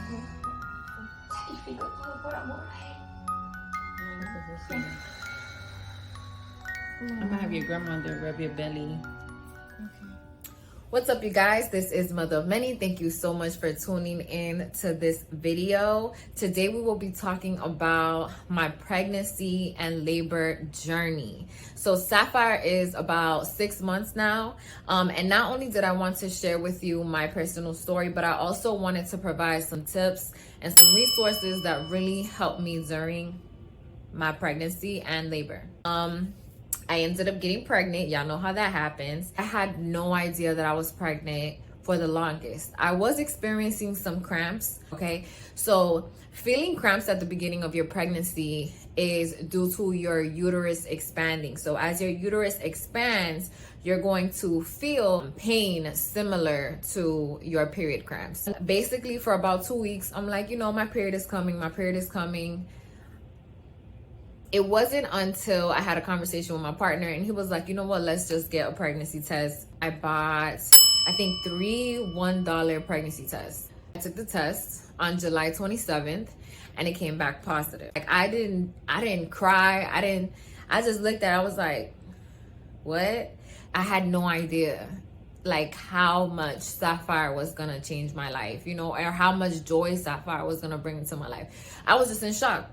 Sacrifico todo por amor a él. I'm gonna have your grandmother rub your belly. What's up, you guys? This is Mother of Many. Thank you so much for tuning in to this video. Today we will be talking about my pregnancy and labor journey. So Sapphire is about 6 months now. And not only did I want to share with you my personal story, but I also wanted to provide some tips and some resources that really helped me during my pregnancy and labor. I ended up getting pregnant. Y'all know how that happens. I had no idea that I was pregnant for the longest. I was experiencing some cramps, okay? So feeling cramps at the beginning of your pregnancy is due to your uterus expanding. So as your uterus expands, you're going to feel pain similar to your period cramps. Basically, for about 2 weeks, I'm like, my period is coming, my period is coming. It wasn't until I had a conversation with my partner and he was like, you know what, let's just get a pregnancy test. I bought, I think, 3 $1 pregnancy tests. I took the test on July 27th and it came back positive. Like I didn't cry. I just looked at it, I was like, what? I had no idea like how much Sapphire was gonna change my life, or how much joy Sapphire was gonna bring into my life. I was just in shock.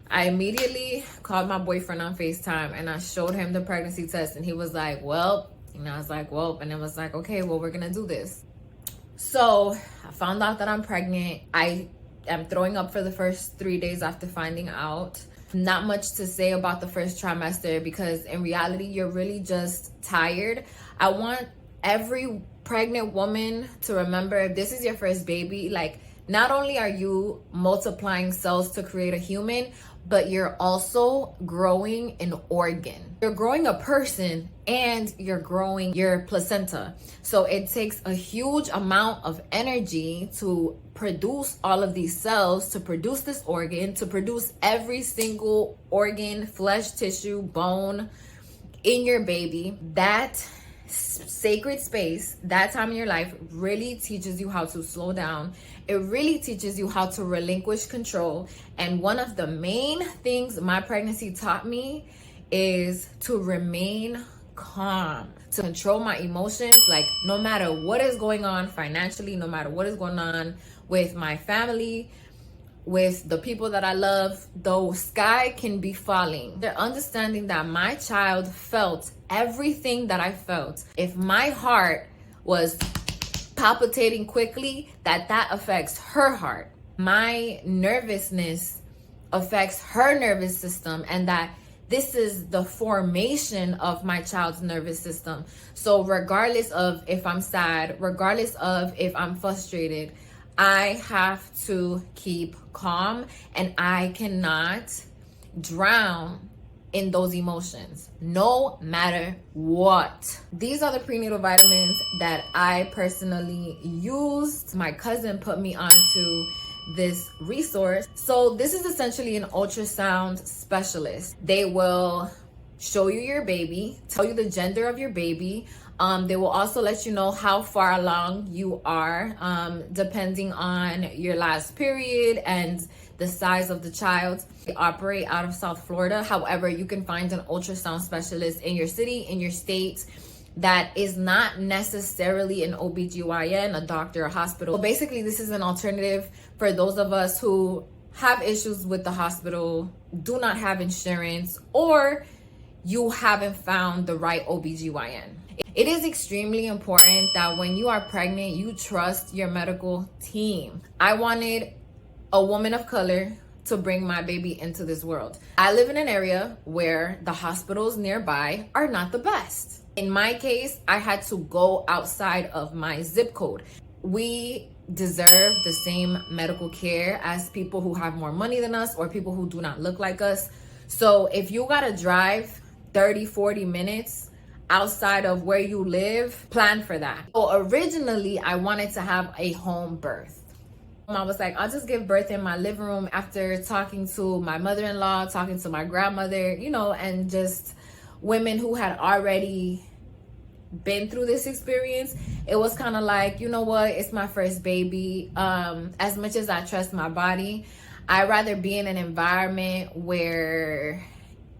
I immediately called my boyfriend on FaceTime and I showed him the pregnancy test and he was like, well, and I was like, well, and it was like, okay, well, we're gonna do this. So I found out that I'm pregnant. I am throwing up for the first 3 days after finding out. Not much to say about the first trimester because in reality, you're really just tired. I want every pregnant woman to remember, if this is your first baby, like not only are you multiplying cells to create a human, but you're also growing an organ. You're growing a person and you're growing your placenta. So it takes a huge amount of energy to produce all of these cells, to produce this organ, to produce every single organ, flesh, tissue, bone in your baby. That sacred space, that time in your life really teaches you how to slow down. It really teaches you how to relinquish control. And one of the main things my pregnancy taught me is to remain calm, to control my emotions. Like no matter what is going on financially, no matter what is going on with my family, with the people that I love, the sky can be falling. They're understanding that my child felt everything that I felt. If my heart was palpitating quickly, that affects her heart. My nervousness affects her nervous system, and that this is the formation of my child's nervous system. So regardless of if I'm sad, regardless of if I'm frustrated, I have to keep calm and I cannot drown in those emotions, no matter what. These are the prenatal vitamins that I personally used. My cousin put me onto this resource. So this is essentially an ultrasound specialist. They will show you your baby, tell you the gender of your baby. They will also let you know how far along you are, depending on your last period and the size of the child. They operate out of South Florida. However, you can find an ultrasound specialist in your city, in your state, that is not necessarily an OBGYN, a doctor, a hospital. So basically, this is an alternative for those of us who have issues with the hospital, do not have insurance, or you haven't found the right OBGYN. It is extremely important that when you are pregnant, you trust your medical team. I wanted a woman of color to bring my baby into this world. I live in an area where the hospitals nearby are not the best. In my case, I had to go outside of my zip code. We deserve the same medical care as people who have more money than us or people who do not look like us. So if you gotta drive 30-40 minutes outside of where you live, plan for that. So originally, I wanted to have a home birth. I was like, I'll just give birth in my living room after talking to my mother-in-law, talking to my grandmother, and just women who had already been through this experience, it was kind of like, you know what, it's my first baby. As much as I trust my body, I'd rather be in an environment where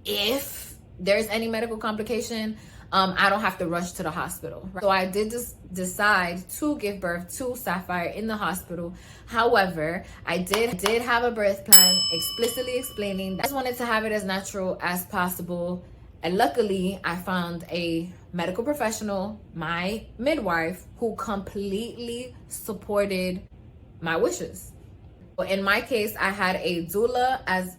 if there's any medical complication, I don't have to rush to the hospital. So I did just decide to give birth to Sapphire in the hospital. However, I did have a birth plan explicitly explaining that I just wanted to have it as natural as possible. And luckily, I found a medical professional, my midwife, who completely supported my wishes. In my case, I had a doula, as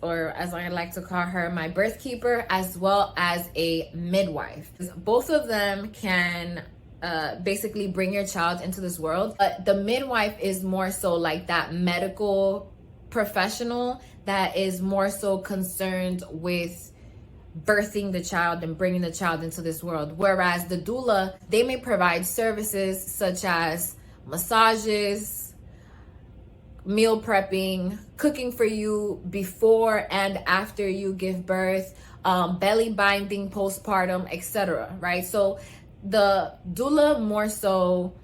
I like to call her, my birth keeper, as well as a midwife. Both of them can basically bring your child into this world, but the midwife is more so like that medical professional that is more so concerned with birthing the child and bringing the child into this world. Whereas the doula, they may provide services such as massages, meal prepping, cooking for you before and after you give birth, belly binding postpartum, etc. Right? So the doula more so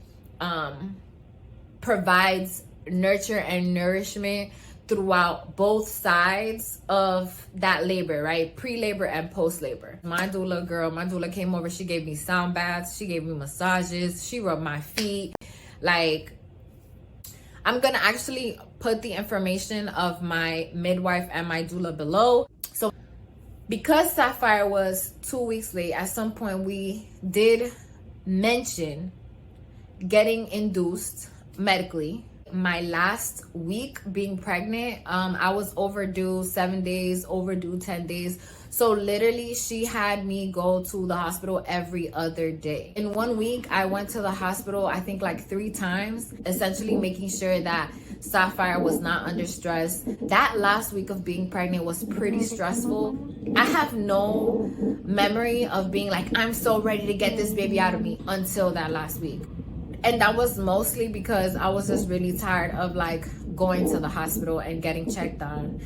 provides nurture and nourishment throughout both sides of that labor, right? Pre-labor and post-labor. My doula came over, she gave me sound baths, she gave me massages, she rubbed my feet. Like, I'm gonna actually put the information of my midwife and my doula below. So because Sapphire was 2 weeks late, at some point we did mention getting induced medically. My last week being pregnant, I was overdue 7 days, overdue 10 days. So literally she had me go to the hospital every other day. In 1 week, I went to the hospital, I think like 3 times, essentially making sure that Sapphire was not under stress. That last week of being pregnant was pretty stressful. I have no memory of being like, I'm so ready to get this baby out of me until that last week. And that was mostly because I was just really tired of like going to the hospital and getting checked on.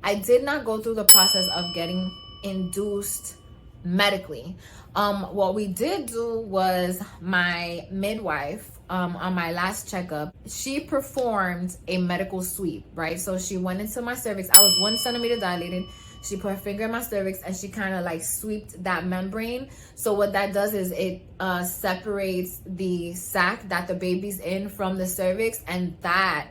I did not go through the process of getting induced medically. What we did do was my midwife, on my last checkup, she performed a medical sweep, right? So she went into my cervix. I was 1 centimeter dilated. She put her finger in my cervix and she kind of like sweeped that membrane. So what that does is it separates the sac that the baby's in from the cervix, and that,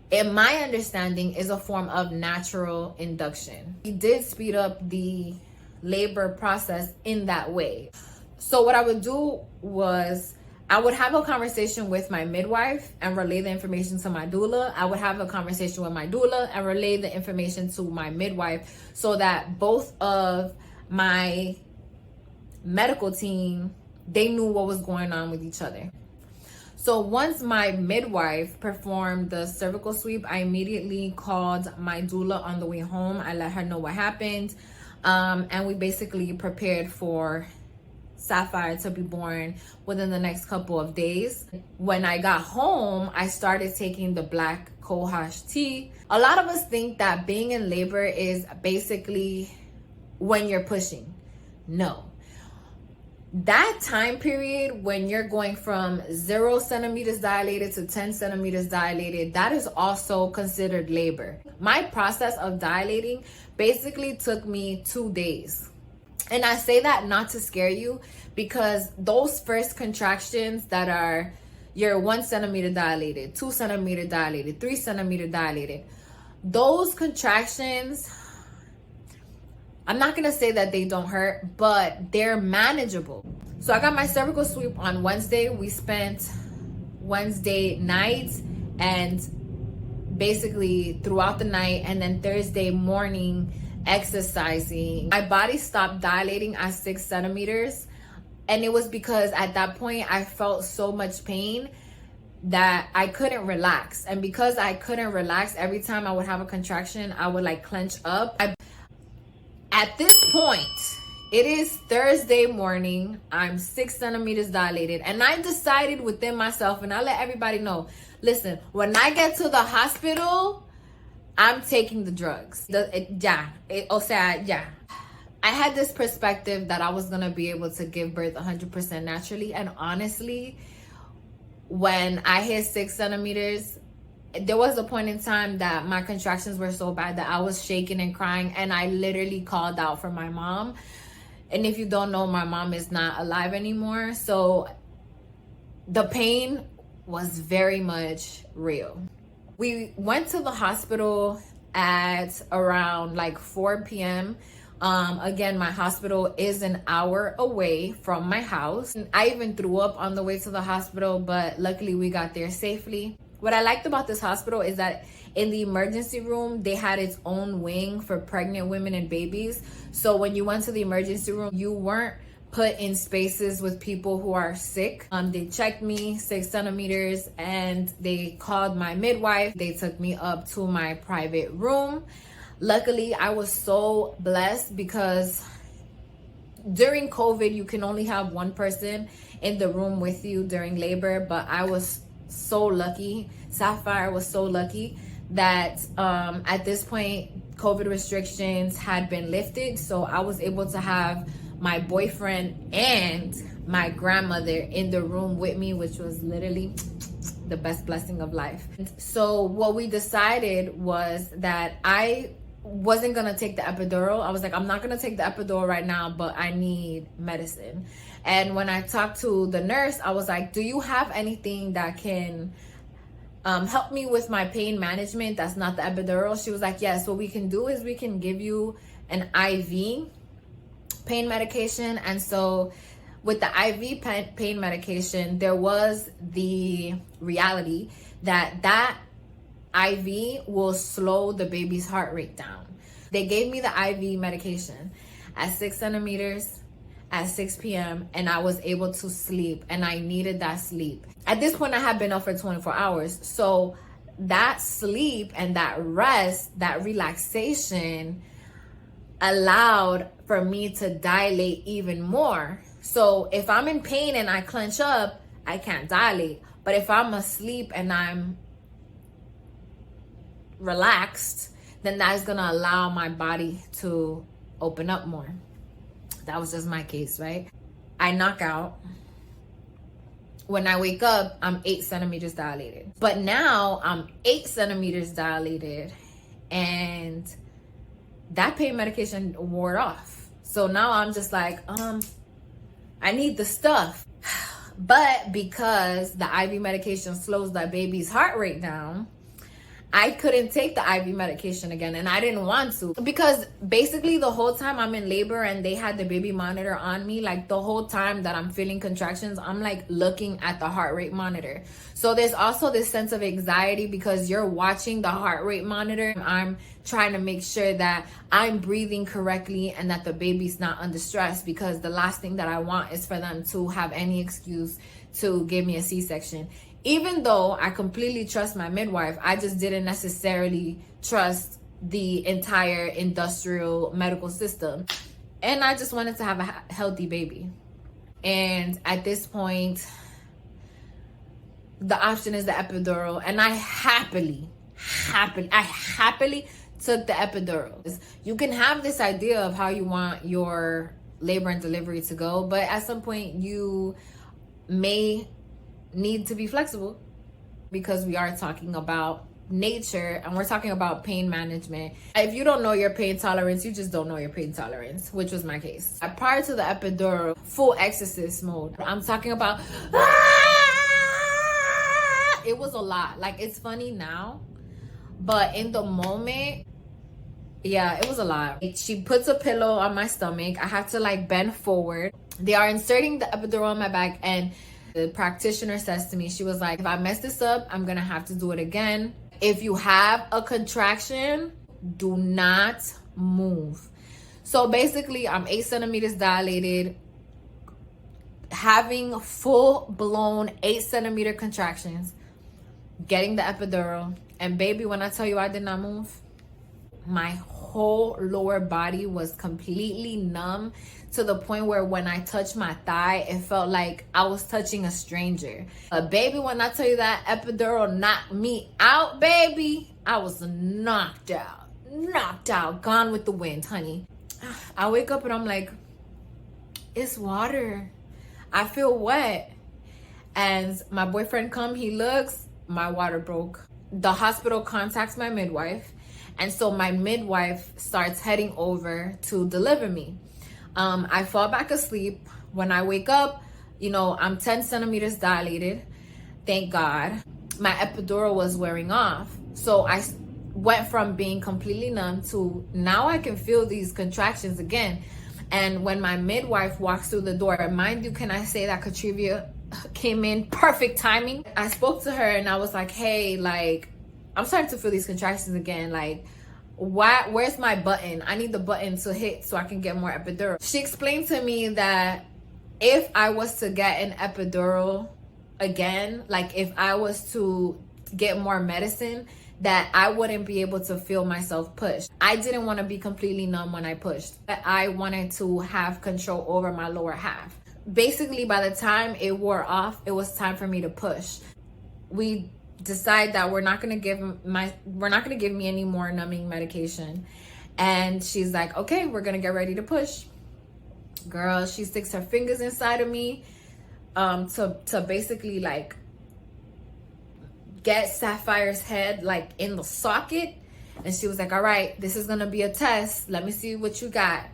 in my understanding, is a form of natural induction. It did speed up the labor process in that way. So what I would do was I would have a conversation with my midwife and relay the information to my doula. I would have a conversation with my doula and relay the information to my midwife, so that both of my medical team, they knew what was going on with each other. So once my midwife performed the cervical sweep, I immediately called my doula on the way home. I let her know what happened. And we basically prepared for Sapphire to be born within the next couple of days. When I got home, I started taking the black cohosh tea. A lot of us think that being in labor is basically when you're pushing. No. That time period when you're going from 0 centimeters dilated to 10 centimeters dilated, that is also considered labor. My process of dilating basically took me 2 days. And I say that not to scare you, because those first contractions that are you're 1 centimeter dilated, 2 centimeter dilated, 3 centimeter dilated, those contractions, I'm not gonna say that they don't hurt, but they're manageable. So I got my cervical sweep on Wednesday. We spent Wednesday night and basically throughout the night, and then Thursday morning exercising. My body stopped dilating at 6 centimeters. And it was because at that point I felt so much pain that I couldn't relax. And because I couldn't relax, every time I would have a contraction, I would like clench up. At this point, it is Thursday morning. I'm 6 centimeters dilated. And I decided within myself, and I let everybody know, listen, when I get to the hospital, I'm taking the drugs. I had this perspective that I was going to be able to give birth 100% naturally. And honestly, when I hit 6 centimeters, there was a point in time that my contractions were so bad that I was shaking and crying, and I literally called out for my mom. And if you don't know, my mom is not alive anymore. So the pain was very much real. We went to the hospital at around like 4 p.m. Again, my hospital is an hour away from my house. I even threw up on the way to the hospital, but luckily we got there safely. What I liked about this hospital is that in the emergency room, they had its own wing for pregnant women and babies. So when you went to the emergency room, you weren't put in spaces with people who are sick. They checked me 6 centimeters and they called my midwife. They took me up to my private room. Luckily, I was so blessed because during COVID, you can only have one person in the room with you during labor, but I was so lucky. Sapphire was so lucky that at this point, COVID restrictions had been lifted. So I was able to have my boyfriend and my grandmother in the room with me, which was literally the best blessing of life. So what we decided was that I wasn't gonna take the epidural. I was like, I'm not gonna take the epidural right now, but I need medicine. And when I talked to the nurse, I was like, do you have anything that can help me with my pain management that's not the epidural? She was like, yes, what we can do is we can give you an IV pain medication. And so with the IV pain medication, there was the reality that that IV will slow the baby's heart rate down. They gave me the IV medication at 6 centimeters at 6 p.m. and I was able to sleep, and I needed that sleep. At this point, I had been up for 24 hours. So that sleep and that rest, that relaxation allowed for me to dilate even more. So if I'm in pain and I clench up, I can't dilate. But if I'm asleep and I'm relaxed, then that's gonna allow my body to open up more. That was just my case, right? I knock out. When I wake up, I'm 8 centimeters dilated. But now I'm 8 centimeters dilated, and that pain medication wore off. So now I'm just like, I need the stuff. But because the IV medication slows that baby's heart rate down, I couldn't take the IV medication again, and I didn't want to, because basically the whole time I'm in labor and they had the baby monitor on me, like the whole time that I'm feeling contractions, I'm like looking at the heart rate monitor. So there's also this sense of anxiety because you're watching the heart rate monitor. I'm trying to make sure that I'm breathing correctly and that the baby's not under stress, because the last thing that I want is for them to have any excuse to give me a C-section. Even though I completely trust my midwife, I just didn't necessarily trust the entire industrial medical system. And I just wanted to have a healthy baby. And at this point, the option is the epidural. And I happily took the epidural. You can have this idea of how you want your labor and delivery to go, but at some point you may need to be flexible, because we are talking about nature and we're talking about pain management. If you don't know your pain tolerance, you just don't know your pain tolerance, which was my case. Prior to the epidural, full exorcist mode. I'm talking about it was a lot. Like, it's funny now, but in the moment, yeah, it was a lot. She puts a pillow on my stomach. I have to like bend forward. They are inserting the epidural on my back, and the practitioner says to me, she was like, if I mess this up, I'm gonna have to do it again. If you have a contraction, do not move. So basically, I'm 8 centimeters dilated, having full-blown 8 centimeter contractions, getting the epidural, and baby, when I tell you I did not move, my whole lower body was completely numb, to the point where when I touched my thigh, it felt like I was touching a stranger. Baby, when I tell you that epidural knocked me out, baby, I was knocked out, gone with the wind, honey. I wake up and I'm like, it's water. I feel wet. And my boyfriend come, he looks, my water broke. The hospital contacts my midwife. And so my midwife starts heading over to deliver me. I fall back asleep. When I wake up, I'm 10 centimeters dilated. Thank God. My epidural was wearing off. So I went from being completely numb to now I can feel these contractions again. And when my midwife walks through the door, mind you, can I say that Katrivia came in perfect timing? I spoke to her and I was like, hey, like, I'm starting to feel these contractions again. Like, where's my button? I need the button to hit so I can get more epidural. She explained to me that if I was to get an epidural again, like if I was to get more medicine, that I wouldn't be able to feel myself push. I didn't want to be completely numb when I pushed. I wanted to have control over my lower half. Basically, by the time it wore off, it was time for me to push. We decide that we're not gonna give me any more numbing medication. And she's like, okay, we're gonna get ready to push. Girl, she sticks her fingers inside of me to basically like get Sapphire's head like in the socket. And she was like, all right, this is gonna be a test. Let me see what you got.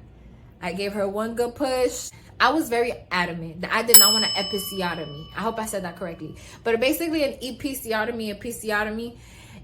I gave her one good push. I was very adamant that I did not want an episiotomy. I hope I said that correctly. But basically an episiotomy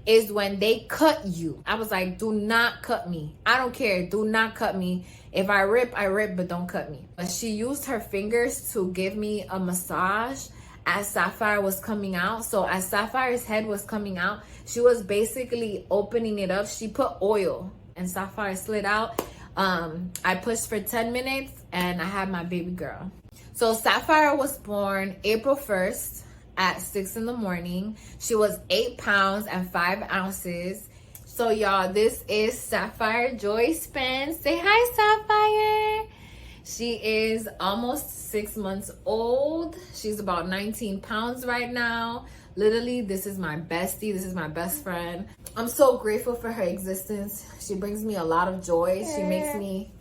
is when they cut you. I was like, do not cut me. I don't care. Do not cut me. If I rip, but don't cut me. But she used her fingers to give me a massage as Sapphire was coming out. So as Sapphire's head was coming out, she was basically opening it up. She put oil and Sapphire slid out. I pushed for 10 minutes and I had my baby girl. So Sapphire was born April 1st at 6 in the morning. She was 8 pounds and 5 ounces. So y'all, this is Sapphire Joy Spence. Say hi, Sapphire. She is almost 6 months old. She's about 19 pounds right now. Literally, this is my bestie. This is my best friend. I'm so grateful for her existence. She brings me a lot of joy. She makes me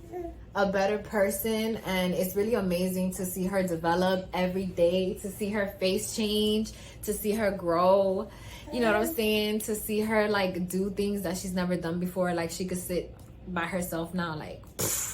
a better person. And it's really amazing to see her develop every day, to see her face change, to see her grow. You know what I'm saying? To see her like do things that she's never done before. Like she could sit by herself now. Like, pfft.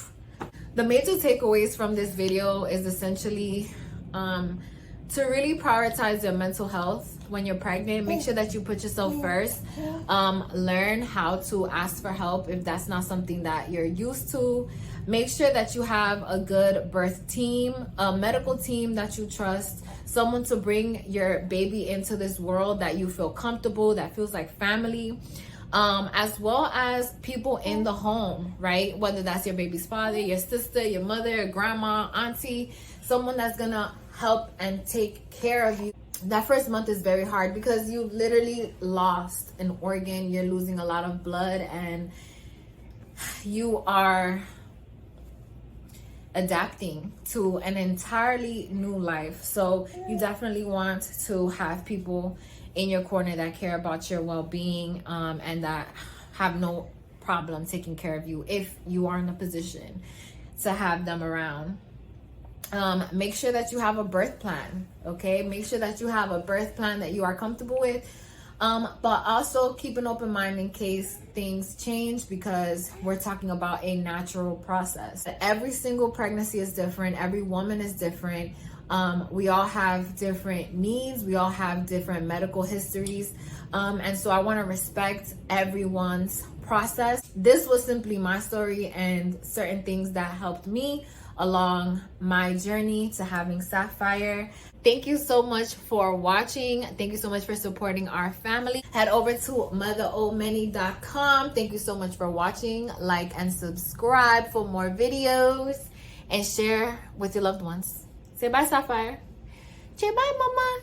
The major takeaways from this video is essentially to really prioritize your mental health when you're pregnant. Make sure that you put yourself first. Learn how to ask for help if that's not something that you're used to. Make sure that you have a good birth team, a medical team that you trust, someone to bring your baby into this world that you feel comfortable, that feels like family. As well as people in the home, right? Whether that's your baby's father, your sister, your mother, your grandma, auntie, someone that's gonna help and take care of you. That first month is very hard because you literally lost an organ, you're losing a lot of blood, and you are adapting to an entirely new life. So you definitely want to have people in your corner that care about your well-being and that have no problem taking care of you if you are in a position to have them around. Make sure that you have a birth plan, okay? Make sure that you have a birth plan that you are comfortable with, but also keep an open mind in case things change, because we're talking about a natural process. Every single pregnancy is different. Every woman is different. We all have different needs. We all have different medical histories. And so I want to respect everyone's process. This was simply my story and certain things that helped me along my journey to having Sapphire. Thank you so much for watching. Thank you so much for supporting our family. Head over to motheromany.com. Thank you so much for watching. Like and subscribe for more videos and share with your loved ones. Say bye, Sapphire. Say bye, Mama.